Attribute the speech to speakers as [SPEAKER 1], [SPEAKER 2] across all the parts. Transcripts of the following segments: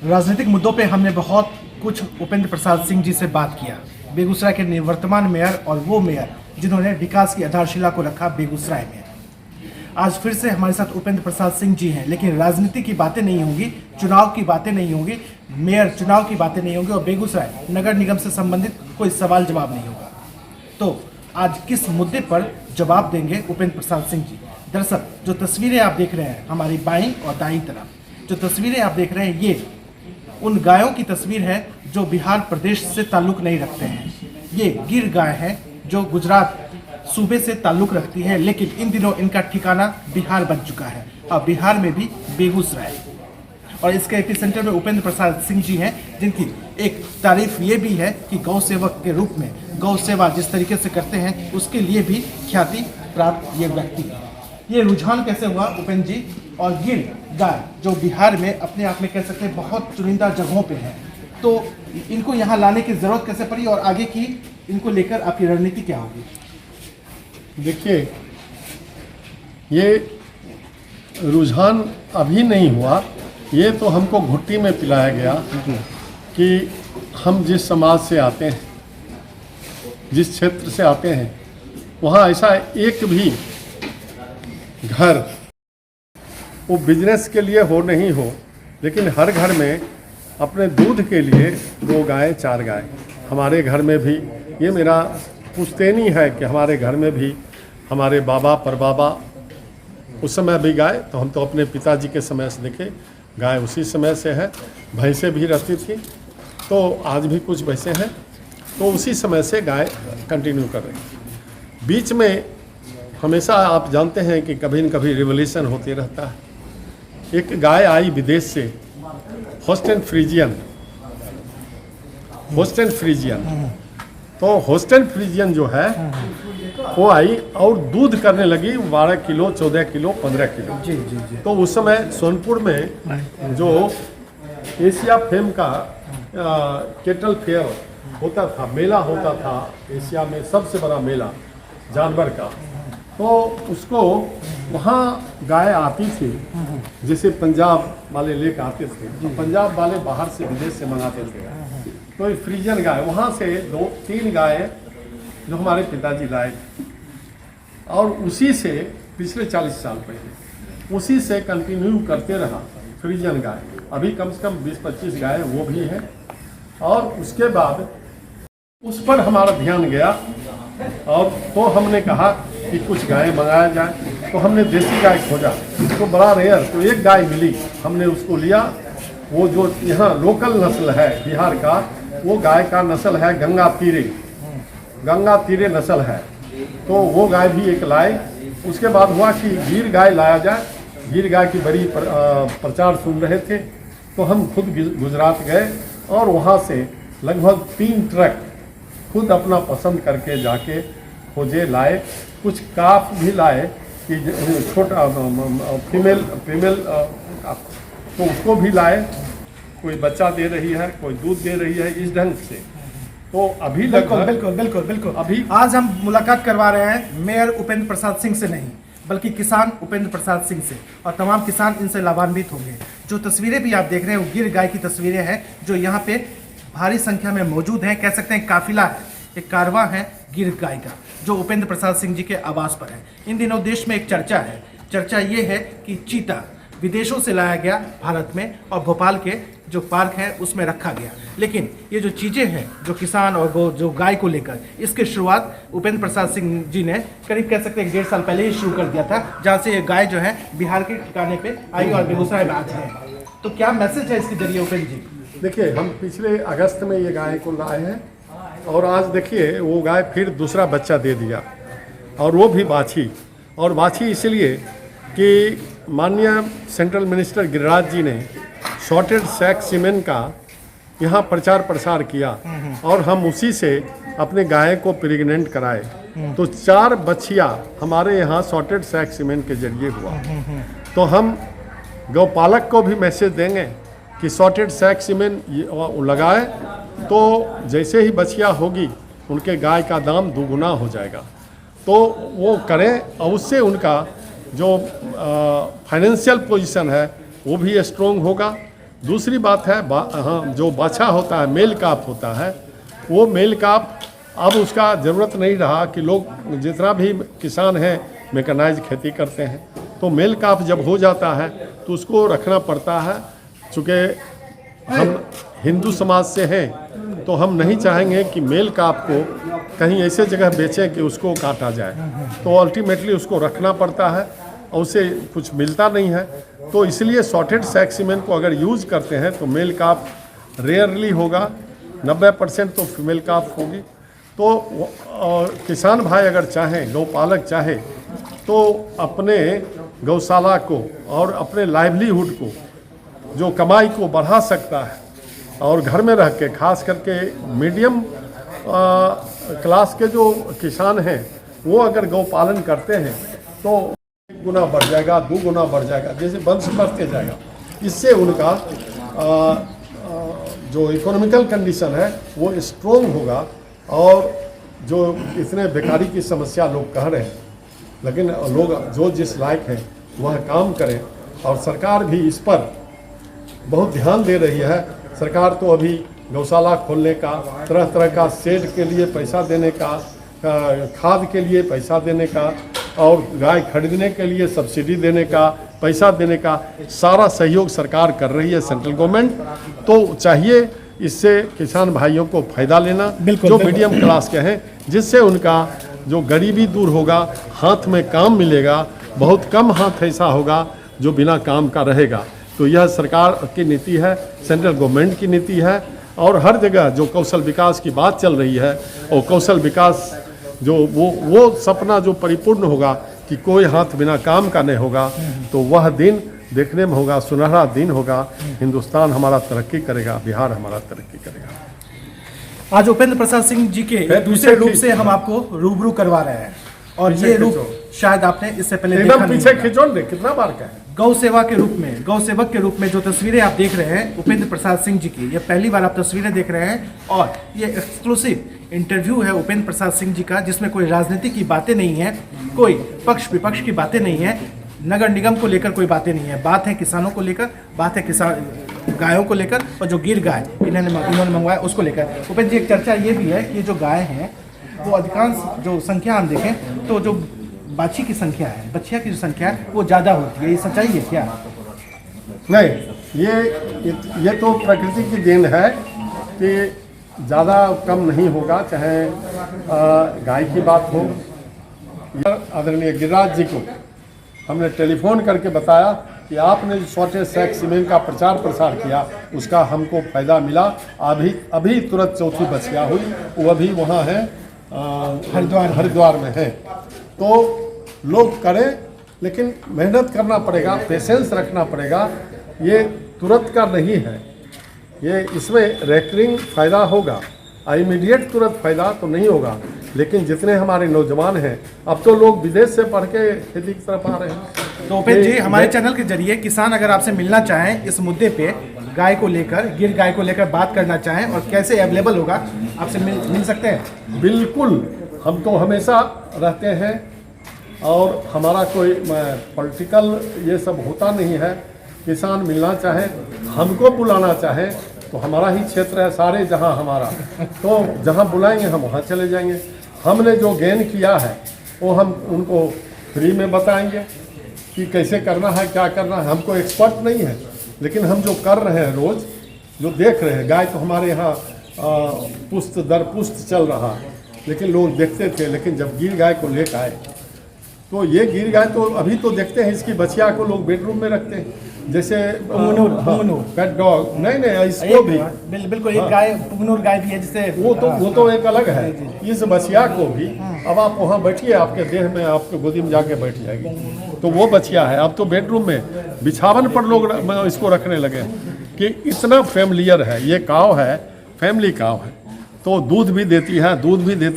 [SPEAKER 1] राजनीतिक मुद्दों पे हमने बहुत कुछ उपेंद्र प्रसाद सिंह जी से बात किया। बेगूसराय के निवर्तमान मेयर और वो मेयर जिन्होंने विकास की आधारशिला को रखा बेगूसराय में। आज फिर से हमारे साथ उपेंद्र प्रसाद सिंह जी हैं, लेकिन राजनीति की बातें नहीं होंगी, चुनाव की बातें नहीं होंगी, मेयर चुनाव की बातें नहीं होंगी और बेगूसराय नगर निगम से संबंधित कोई सवाल जवाब नहीं होगा। तो आज किस मुद्दे पर जवाब देंगे उपेंद्र प्रसाद सिंह जी? दरअसल जो तस्वीरें आप देख रहे हैं हमारी बाईं और दाईं तरफ, जो तस्वीरें आप देख रहे हैं ये उन गायों की तस्वीर है जो बिहार प्रदेश से ताल्लुक नहीं रखते हैं। ये गिर गाय है जो गुजरात सूबे से ताल्लुक रखती है, लेकिन इन दिनों इनका ठिकाना बिहार बन चुका है और बिहार में भी बेगूसराय। और इसके एपिसेंटर में उपेंद्र प्रसाद सिंह जी हैं, जिनकी एक तारीफ ये भी है कि गौ सेवक के रूप में गौ सेवा जिस तरीके से करते हैं उसके लिए भी ख्याति प्राप्त ये व्यक्ति है। ये रुझान कैसे हुआ उपेंद्र जी? और गिर गाय जो बिहार में अपने आप में कह सकते हैं बहुत चुनिंदा जगहों पे है, तो इनको यहाँ लाने की ज़रूरत कैसे पड़ी और आगे की इनको लेकर आपकी रणनीति क्या होगी?
[SPEAKER 2] देखिए, ये रुझान अभी नहीं हुआ, ये तो हमको घुट्टी में पिलाया गया कि हम जिस समाज से आते हैं, जिस क्षेत्र से आते हैं, वहाँ ऐसा एक भी घर वो बिजनेस के लिए हो नहीं हो, लेकिन हर घर में अपने दूध के लिए 2 गाय 4 गाय। हमारे घर में भी ये मेरा पुश्तैनी है कि हमारे घर में भी हमारे बाबा परबाबा उस समय भी गाय, तो हम तो अपने पिताजी के समय से देखे गाय उसी समय से है। भैंसें भी रहती थी, तो आज भी कुछ भैंसें हैं, तो उसी समय से गाय कंटिन्यू कर रही। बीच में हमेशा आप जानते हैं कि कभी न कभी रिवोल्यूशन होते रहता है। एक गाय आई विदेश से, होस्टन फ्रीजियन। तो होस्टन फ्रीजियन जो है वो आई और दूध करने लगी 12 किलो 14 किलो 15 किलो।
[SPEAKER 1] जी जी जी।
[SPEAKER 2] तो उस समय सोनपुर में जो एशिया फेम का केटल फेयर होता था, मेला होता था, एशिया में सबसे बड़ा मेला जानवर का, तो उसको वहाँ गाय आती थी, जैसे पंजाब वाले लेकर आते थे, पंजाब वाले बाहर से विदेश से मंगाते थे। तो ये फ्रीजन गाय वहाँ से 2-3 गाय जो हमारे पिताजी लाए थे, और उसी से पिछले 40 साल पहले उसी से कंटिन्यू करते रहा फ्रीजन गाय। अभी कम से कम 20-25 गाय वो भी है। और उसके बाद उस पर हमारा ध्यान गया और तो हमने कहा कि कुछ गाय मंगाया जाए। तो हमने देसी गाय खोजा, तो बड़ा रेयर, तो एक गाय मिली, हमने उसको लिया। वो जो यहाँ लोकल नस्ल है बिहार का, वो गाय का नस्ल है गंगा तीरे नस्ल है, तो वो गाय भी एक लाए। उसके बाद हुआ कि गिर गाय लाया जाए। गिर गाय की बड़ी प्रचार सुन रहे थे, तो हम खुद गुजरात गए और वहाँ से लगभग 3 ट्रक खुद अपना पसंद करके जाके खोजे, लाए। कुछ काफ भी लाए कि छोटा फीमेल तो उसको भी लाए। कोई बच्चा दे रही है, कोई दूध दे रही है, इस ढंग से। तो अभी
[SPEAKER 1] बिल्कुल अभी आज हम मुलाकात करवा रहे हैं मेयर उपेंद्र प्रसाद सिंह से नहीं, बल्कि किसान उपेंद्र प्रसाद सिंह से, और तमाम किसान इनसे लाभान्वित होंगे। जो तस्वीरें भी आप देख रहे हैं वो गिर गाय की तस्वीरें हैं जो यहाँ पे भारी संख्या में मौजूद हैं। कह सकते हैं काफिला है, एक कारवां है गिर गाय का, जो उपेंद्र प्रसाद सिंह जी के आवास पर है। इन दिनों देश में एक चर्चा है, चर्चा ये है कि चीता विदेशों से लाया गया भारत में और भोपाल के जो पार्क है उसमें रखा गया। लेकिन ये जो चीज़ें हैं जो किसान और वो जो गाय को लेकर, इसकी शुरुआत उपेंद्र प्रसाद सिंह जी ने करीब कह सकते हैं 1.5 साल पहले ही शुरू कर दिया था, जहाँ से ये गाय जो है बिहार के ठिकाने पे आई और बेगूसराय में आज है। तो क्या मैसेज है इसके जरिए उपेंद्र जी?
[SPEAKER 2] देखिए, हम पिछले अगस्त में ये गाय को लाए हैं और आज देखिए वो गाय फिर दूसरा बच्चा दे दिया, और वो भी बाछी। और बाछी इसलिए कि माननीय सेंट्रल मिनिस्टर गिरिराज जी ने शॉर्टेड सैक सीमेंट का यहाँ प्रचार प्रसार किया और हम उसी से अपने गाय को प्रेग्नेंट कराए। तो 4 बच्चियाँ हमारे यहाँ शॉर्टेड सैक सीमेंट के जरिए हुआ। तो हम गौपालक को भी मैसेज देंगे कि शॉर्टेड सैक सीमेंट लगाए, तो जैसे ही बच्चिया होगी उनके गाय का दाम 2 गुना हो जाएगा। तो वो करें और उससे उनका जो फाइनेंशियल पोजीशन है वो भी स्ट्रोंग होगा दूसरी बात है हाँ, जो बाछा होता है, मेल काफ होता है, वो मेल काफ अब उसका ज़रूरत नहीं रहा कि लोग जितना भी किसान हैं मैकेनाइज खेती करते हैं, तो मेल काफ जब हो जाता है तो उसको रखना पड़ता है। चूँकि हम हिंदू समाज से हैं तो हम नहीं चाहेंगे कि मेल काफ को कहीं ऐसे जगह बेचें कि उसको काटा जाए, तो अल्टीमेटली उसको रखना पड़ता है और उसे कुछ मिलता नहीं है। तो इसलिए सॉर्टेड सैक सीमेंट को अगर यूज़ करते हैं तो मेल काफ रेयरली होगा, 90% तो फीमेल काफ होगी। तो किसान भाई अगर चाहें, गौपालक चाहे तो अपने गौशाला को और अपने लाइवलीहुड को, जो कमाई को बढ़ा सकता है, और घर में रह के खास करके मीडियम क्लास के जो किसान हैं वो अगर गौपालन करते हैं तो 1 गुना बढ़ जाएगा, 2 गुना बढ़ जाएगा, जैसे वंश बढ़ते जाएगा। इससे उनका जो इकोनॉमिकल कंडीशन है वो स्ट्रोंग होगा। और जो इतने बेकारी की समस्या लोग कह रहे हैं, लेकिन लोग जो जिस लायक हैं वह काम करें, और सरकार भी इस पर बहुत ध्यान दे रही है। सरकार तो अभी गौशाला खोलने का, तरह तरह का शेड के लिए पैसा देने का, खाद के लिए पैसा देने का, और गाय खरीदने के लिए सब्सिडी देने का, पैसा देने का सारा सहयोग सरकार कर रही है, सेंट्रल गवर्नमेंट। तो चाहिए इससे किसान भाइयों को फायदा लेना, जो मीडियम क्लास के हैं, जिससे उनका जो गरीबी दूर होगा, हाथ में काम मिलेगा। बहुत कम हाथ ऐसा होगा जो बिना काम का रहेगा। तो यह सरकार की नीति है, सेंट्रल गवर्नमेंट की नीति है। और हर जगह जो कौशल विकास की बात चल रही है, और कौशल विकास जो वो सपना जो परिपूर्ण होगा कि कोई हाथ बिना काम का नहीं होगा, तो वह दिन देखने में होगा, सुनहरा दिन होगा। हिंदुस्तान हमारा तरक्की करेगा, बिहार हमारा तरक्की करेगा।
[SPEAKER 1] आज उपेंद्र प्रसाद सिंह जी के दूसरे रूप से हम आपको रूबरू करवा रहे हैं, और ये रूप शायद आपने इससे पहले देखा नहीं।
[SPEAKER 2] पीछे खिंचो दे, कितना बार का है।
[SPEAKER 1] गौ सेवा के रूप में, गौ सेवक के रूप में जो तस्वीरें आप देख रहे हैं उपेंद्र प्रसाद सिंह जी की, ये पहली बार आप तस्वीरें देख रहे हैं, और ये एक्सक्लूसिव इंटरव्यू है उपेंद्र प्रसाद सिंह जी का, जिसमें कोई राजनीति की बातें नहीं है, कोई पक्ष विपक्ष की बातें नहीं है, नगर निगम को लेकर कोई बातें नहीं है। बात है किसानों को लेकर, बात है किसान गायों को लेकर, और जो गिर गाय इन्होंने मंगवाया उसको लेकर। उपेंद्र जी, एक चर्चा ये भी है कि जो गाय हैं वो अधिकांश जो संख्या हम देखें तो जो बाछी की संख्या है, बछिया की जो संख्या है वो ज़्यादा होती है, ये सच्चाई है क्या?
[SPEAKER 2] नहीं, ये तो प्रकृति की देन है कि ज़्यादा कम नहीं होगा। चाहे गाय की बात हो, आदरणीय गिरिराज जी को हमने टेलीफोन करके बताया कि आपने जो सॉर्टेड सैक सीमेंट का प्रचार प्रसार किया उसका हमको फ़ायदा मिला। अभी तुरंत चौथी बछिया हुई, वो अभी वहाँ है, हरिद्वार में है। तो लोग करें, लेकिन मेहनत करना पड़ेगा, पेशेंस रखना पड़ेगा। ये तुरंत का नहीं है, ये इसमें रेकरिंग फ़ायदा होगा, इमीडिएट तुरंत फ़ायदा तो नहीं होगा। लेकिन जितने हमारे नौजवान हैं, अब तो लोग विदेश से पढ़ के खेती की तरफ आ रहे हैं।
[SPEAKER 1] तो उपेंद्र जी, हमारे चैनल के जरिए किसान अगर आपसे मिलना चाहें इस मुद्दे पे, गाय को लेकर, गिर गाय को लेकर बात करना चाहें, और कैसे अवेलेबल होगा, आपसे मिल सकते हैं?
[SPEAKER 2] बिल्कुल, हम तो हमेशा रहते हैं, और हमारा कोई पॉलिटिकल ये सब होता नहीं है। किसान मिलना चाहे, हमको बुलाना चाहे, तो हमारा ही क्षेत्र है सारे जहां हमारा, तो जहां बुलाएंगे हम वहां चले जाएंगे। हमने जो गेन किया है वो हम उनको फ्री में बताएंगे कि कैसे करना है, क्या करना है। हमको एक्सपर्ट नहीं है, लेकिन हम जो कर रहे हैं रोज़, जो देख रहे हैं, गाय तो हमारे यहाँ पुस्त दर पुस्त चल रहा है, लेकिन लोग देखते थे। लेकिन जब गिर गाय को लेकर आए, तो ये गिर गाय तो अभी तो देखते हैं, इसकी बछिया को लोग बेडरूम में रखते हैं, जैसे पेट डॉग। नहीं, इसको भी
[SPEAKER 1] बिल्कुल एक गाय, पुगनूर गाय भी है, जिससे
[SPEAKER 2] वो तो एक अलग है। इस बछिया को भी अब आप वहाँ बैठिए, आपके देह में, आपके गोदी में जाके बैठ जाएगी, तो वो बछिया है। अब तो बेडरूम में बिछावन पर लोग इसको रखने लगे कि इतना फैमिलियर है। ये काव है, फैमिली काव है, तो दूध भी देती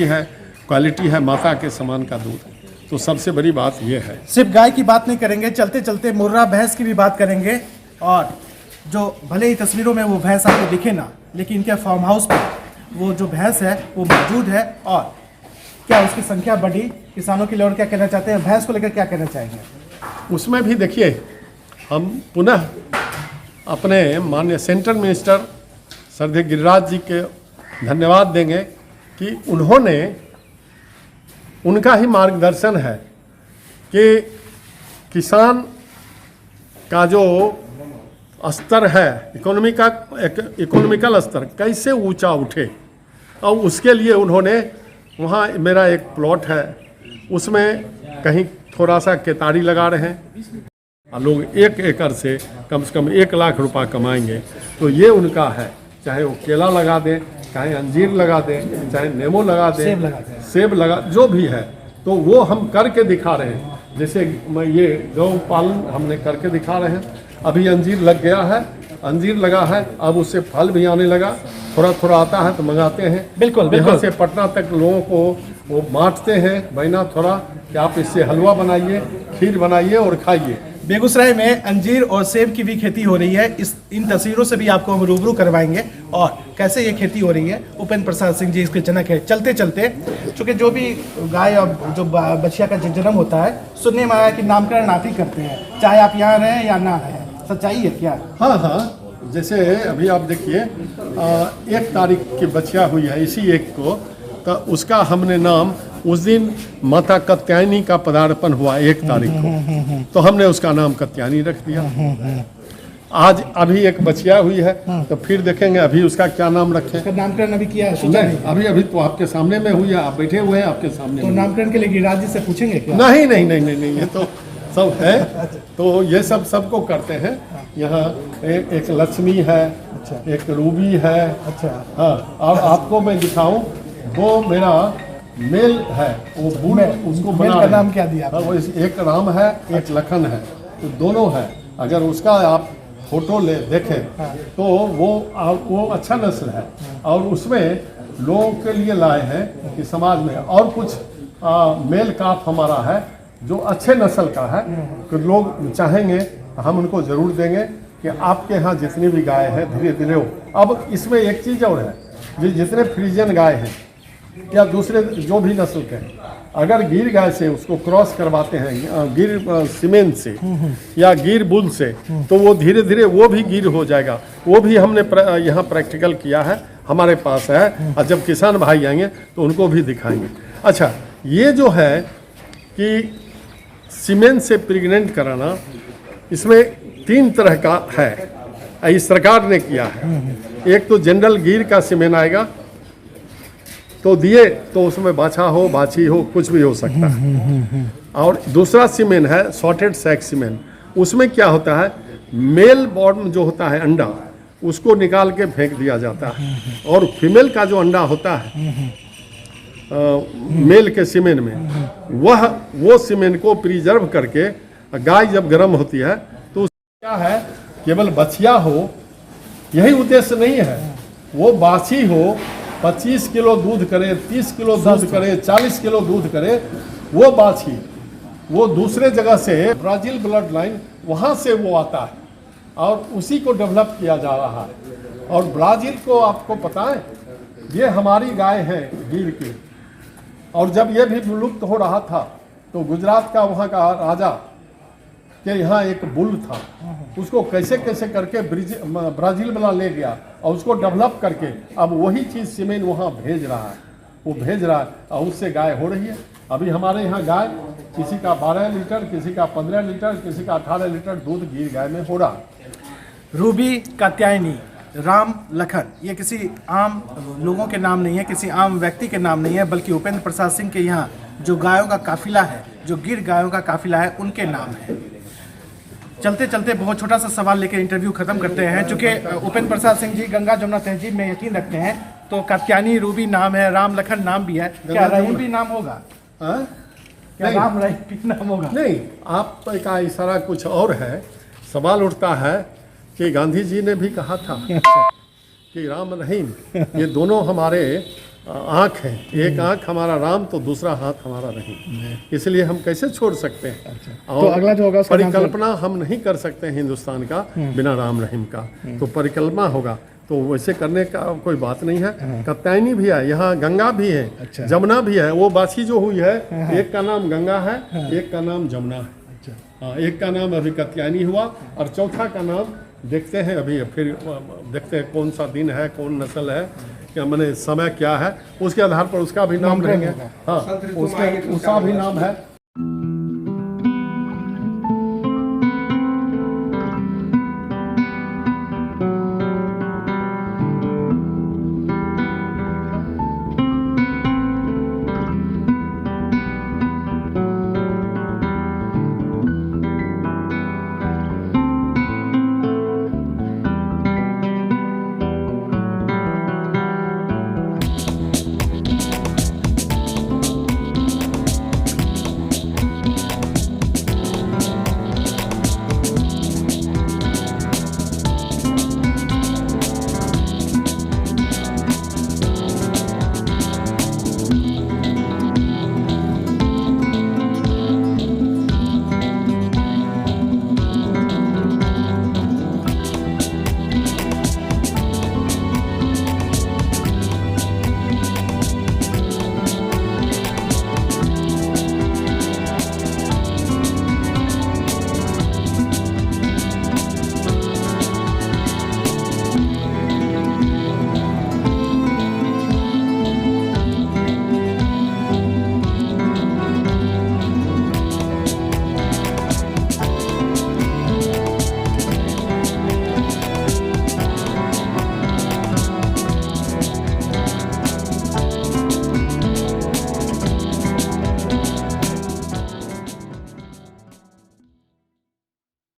[SPEAKER 2] है, क्वालिटी है, माता के समान का दूध। तो सबसे बड़ी बात यह है।
[SPEAKER 1] सिर्फ गाय की बात नहीं करेंगे, चलते चलते मुर्रा भैंस की भी बात करेंगे। और जो भले ही तस्वीरों में वो भैंस आपको दिखे ना, लेकिन इनके फार्म हाउस पर वो जो भैंस है वो मौजूद है। और क्या उसकी संख्या बढ़ी किसानों के लिए, और क्या कहना चाहते हैं भैंस को लेकर, क्या कहना चाहेंगे?
[SPEAKER 2] उसमें भी देखिए, हम पुनः अपने माननीय सेंट्रल मिनिस्टर श्रद्धेय गिरिराज जी के धन्यवाद देंगे कि उन्होंने, उनका ही मार्गदर्शन है कि किसान का जो स्तर है, इकोनॉमिकल स्तर कैसे ऊंचा उठे, और उसके लिए उन्होंने वहाँ, मेरा एक प्लॉट है उसमें कहीं थोड़ा सा केतारी लगा रहे हैं, और लोग 1 एकड़ से कम 1 लाख रुपया कमाएंगे। तो ये उनका है, चाहे वो केला लगा दें, चाहे अंजीर लगा दें, चाहे नींबू लगा दें, सेब लगा, जो भी है, तो वो हम करके दिखा रहे हैं। जैसे ये गौ पालन हमने करके दिखा रहे हैं। अभी अंजीर लग गया है, अंजीर लगा है, अब उससे फल भी आने लगा, थोड़ा थोड़ा आता है तो मंगाते हैं।
[SPEAKER 1] बिल्कुल
[SPEAKER 2] यहाँ से पटना तक लोगों को वो बांटते हैं, महीना थोड़ा कि आप इससे हलवा बनाइए, खीर बनाइए और खाइए।
[SPEAKER 1] बेगूसराय में अंजीर और सेब की भी खेती हो रही है। इन तस्वीरों से भी आपको हम रूबरू करवाएंगे और कैसे ये खेती हो रही है। उपेंद्र प्रसाद सिंह जी इसके जनक है। चलते चलते, चूँकि जो भी गाय और जो बछिया का जन्म होता है, सुनने में आया कि नामकरण आप ही करते हैं, चाहे आप यहाँ रहें या ना रहें, सच्चाई है क्या?
[SPEAKER 2] हाँ हाँ, जैसे अभी आप देखिए 1 तारीख की बछिया हुई है, इसी 1 को, तो उसका हमने नाम, उस दिन माता कात्यायनी का पदार्पण हुआ 1 तारीख को, तो हमने उसका नाम कात्यायनी रख दिया। आज अभी एक बछिया हुई है, तो फिर देखेंगे अभी उसका क्या नाम रखें।
[SPEAKER 1] नामकरण अभी किया है?
[SPEAKER 2] नहीं, अभी तो आपके सामने में हुई है, आप बैठे हुए हैं आपके सामने।
[SPEAKER 1] तो नामकरण के लिए गिरिराज जी से पूछेंगे क्या?
[SPEAKER 2] नहीं नहीं नहीं नहीं नहीं, ये तो सब है। तो ये सब सबको करते हैं। यहाँ एक लक्ष्मी है, एक रूबी है।
[SPEAKER 1] अच्छा,
[SPEAKER 2] हाँ, और आपको मैं दिखाऊं, वो मेरा मेल है, वो बुल, उसको
[SPEAKER 1] मेल का नाम क्या दिया?
[SPEAKER 2] हाँ, वो एक राम है, एक लखन है, तो दोनों है। अगर उसका आप फोटो ले देखें तो वो अच्छा नस्ल है, और उसमें लोगों के लिए लाए हैं कि समाज में और कुछ मेल काफ हमारा है जो अच्छे नस्ल का है, कि लोग चाहेंगे हम उनको जरूर देंगे कि आपके यहाँ जितनी भी गाय है धीरे धीरे हो। अब इसमें एक चीज़ और है, जितने फ्रीजियन गाय हैं या दूसरे जो भी नस्ल के हैं, अगर गिर गाय से उसको क्रॉस करवाते हैं, गिर सीमेंट से या गिर बुल से, तो वो धीरे धीरे वो भी गिर हो जाएगा। वो भी हमने यहाँ प्रैक्टिकल किया है, हमारे पास है, और जब किसान भाई आएंगे तो उनको भी दिखाएंगे। अच्छा, ये जो है कि सीमेंट से प्रेग्नेंट कराना, इसमें 3 तरह का है, इस सरकार ने किया है। एक तो जनरल गिर का सीमेंट आएगा, तो दिए तो उसमें बाछा हो, बाछी हो, कुछ भी हो सकता है। और दूसरा सीमेंट है सॉर्टेड सैक सीमेंट। उसमें क्या होता है, मेल बॉर्न जो होता है अंडा, उसको निकाल के फेंक दिया जाता है, और फीमेल का जो अंडा होता है मेल के सीमेंट में, वो सीमेंट को प्रिजर्व करके गाय जब गर्म होती है तो क्या है, केवल बछिया हो यही उद्देश्य नहीं है, वो बाछी हो, 25 किलो दूध करे, 30 किलो दूध करे, 40 किलो दूध करे, वो बाछी वो दूसरे जगह से, ब्राजील ब्लड लाइन, वहाँ से वो आता है और उसी को डेवलप किया जा रहा है। और ब्राजील को आपको पता है, ये हमारी गाय है गिर की, और जब ये भी विलुप्त हो रहा था तो गुजरात का वहाँ का राजा के यहाँ एक बुल था, उसको कैसे कैसे करके ब्राजील वाला ले गया और उसको डेवलप करके अब वही चीज़ सीमेंट वहाँ भेज रहा है, वो भेज रहा है, और उससे गाय हो रही है। अभी हमारे यहाँ गाय किसी का 12 लीटर, किसी का 15 लीटर, किसी का 18 लीटर दूध गिर गाय में हो रहा है।
[SPEAKER 1] रूबी, कात्यायनी, राम, लखन, ये किसी आम लोगों के नाम नहीं है, किसी आम व्यक्ति के नाम नहीं है, बल्कि उपेंद्र प्रसाद सिंह के यहाँ जो गायों का काफिला है, जो गिर गायों का काफिला है, उनके नाम है। चलते चलते बहुत छोटा सा सवाल लेकर इंटरव्यू खत्म करते हैं। चूँकि उपेंद्र प्रसाद सिंह जी गंगा जमुना तहजीब में यकीन रखते हैं, तो कात्यायनी, रूबी नाम है, राम, लखन नाम भी है, क्या रहीम भी नाम होगा? क्या राम रहीम भी नाम होगा?
[SPEAKER 2] नहीं, आपका इशारा कुछ और है। सवाल उठता है कि गांधी जी ने भी कहा था कि राम रहीम, ये दोनों हमारे आँख हैं, एक आँख हमारा राम तो दूसरा हाथ हमारा रहीम, इसलिए हम कैसे छोड़ सकते हैं।
[SPEAKER 1] तो अगला जो होगा
[SPEAKER 2] परिकल्पना हम नहीं कर सकते हिंदुस्तान का बिना राम रहीम का, तो परिकल्पना होगा, तो वैसे करने का कोई बात नहीं है। कात्यायनी भी है, यहाँ गंगा भी है, जमुना भी है। वो बाछी जो हुई है, एक का नाम गंगा है, एक का नाम जमुना है। हाँ, एक का नाम अभी कात्यायनी हुआ और चौथा का नाम देखते हैं अभी, फिर देखते हैं कौन सा दिन है, कौन नस्ल है, क्या मैंने समय क्या है, उसके आधार पर उसका भी नाम रहेंगे। हाँ, उसका भी नाम है।